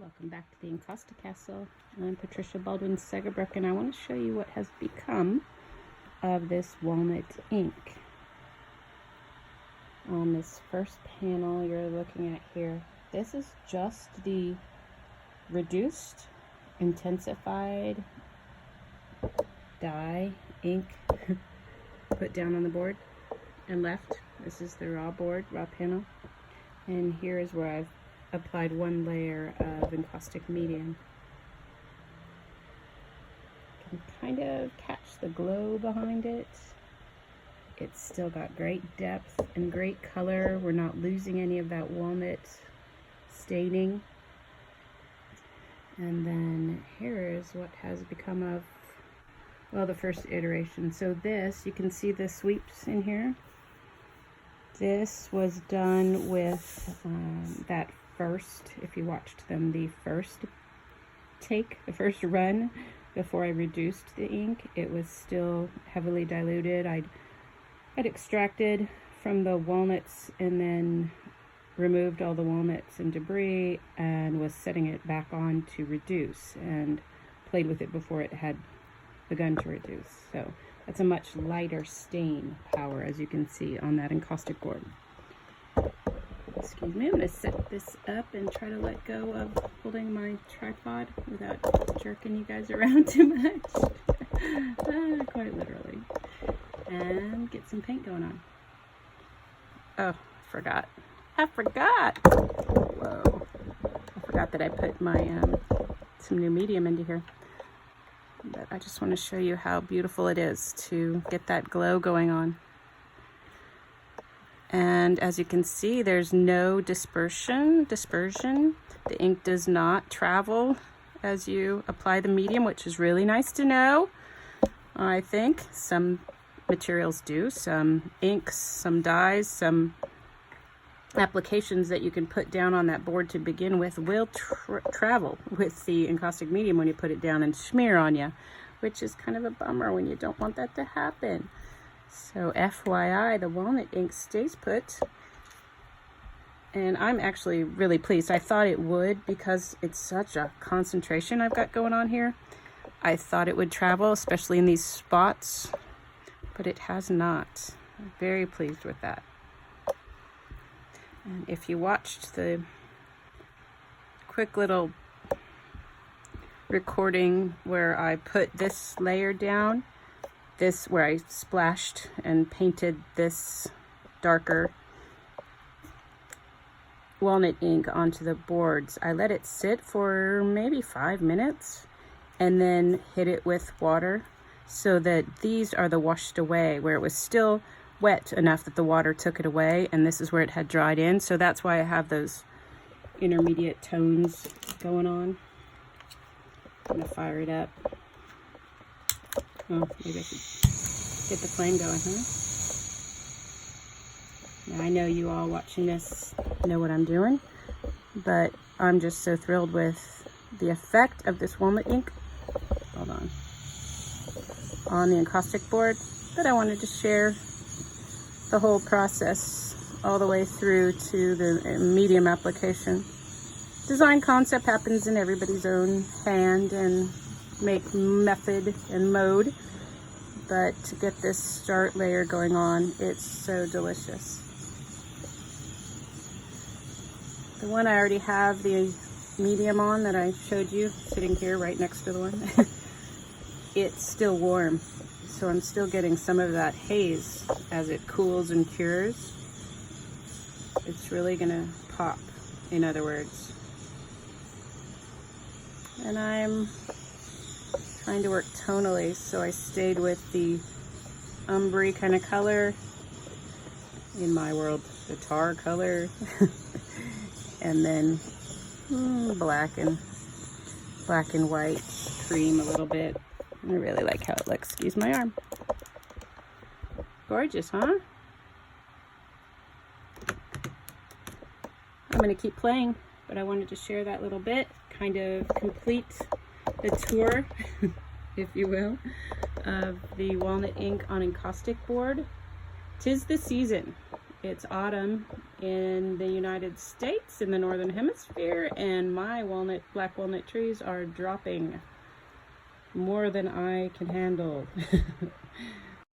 Welcome back to the Encausticastle. I'm Patricia Baldwin Segerbrook, and I want to show you what has become of this walnut ink. On this first panel you're looking at here, this is just the reduced, intensified dye ink put down on the board and left. This is the raw board, raw panel, and here is where I've applied one layer of encaustic medium. You can kind of catch the glow behind it. It's still got great depth and great color. We're not losing any of that walnut staining. And then here is what has become of, well, the first iteration. So this, you can see the sweeps in here. This was done with that first, if you watched them, the first take, the first run before I reduced the ink. It was still heavily diluted. I'd extracted from the walnuts and then removed all the walnuts and debris and was setting it back on to reduce, and played with it before it had begun to reduce. So that's a much lighter stain power, as you can see on that encaustic board. Excuse me, I'm going to set this up and try to let go of holding my tripod without jerking you guys around too much. Quite literally. And get some paint going on. Oh, I forgot. Whoa. I forgot that I put my some new medium into here. But I just want to show you how beautiful it is to get that glow going on. And as you can see, there's no dispersion. The ink does not travel as you apply the medium, which is really nice to know. I think some materials do, some inks, some dyes, some applications that you can put down on that board to begin with will travel with the encaustic medium when you put it down and smear on you, which is kind of a bummer when you don't want that to happen. So FYI, the walnut ink stays put, and I'm actually really pleased. I thought it would, because it's such a concentration I've got going on here. I thought it would travel, especially in these spots, but it has not. I'm very pleased with that. And if you watched the quick little recording where I put this layer down, this where I splashed and painted this darker walnut ink onto the boards, I let it sit for maybe 5 minutes and then hit it with water so that these are the washed away, where it was still wet enough that the water took it away, and this is where it had dried in. So that's why I have those intermediate tones going on. I'm gonna fire it up. Oh, maybe I should get the flame going, huh? Now, I know you all watching this know what I'm doing, but I'm just so thrilled with the effect of this walnut ink, hold on the encaustic board, that I wanted to share the whole process all the way through to the medium application. Design concept happens in everybody's own hand and make method and mode, but to get this start layer going on, it's so delicious. The one I already have the medium on that I showed you, sitting here right next to the one, it's still warm, so I'm still getting some of that haze as it cools and cures. It's really gonna pop, in other words. And I'm trying to work tonally, so I stayed with the umbre kind of color, in my world the tar color, and then black and white cream a little bit. I really like how it looks. Excuse my arm. Gorgeous, huh? I'm going to keep playing, but I wanted to share that little bit, kind of complete the tour, if you will, of the walnut ink on encaustic board. 'Tis the season. It's autumn in the United States, in the Northern Hemisphere, and my black walnut trees are dropping more than I can handle.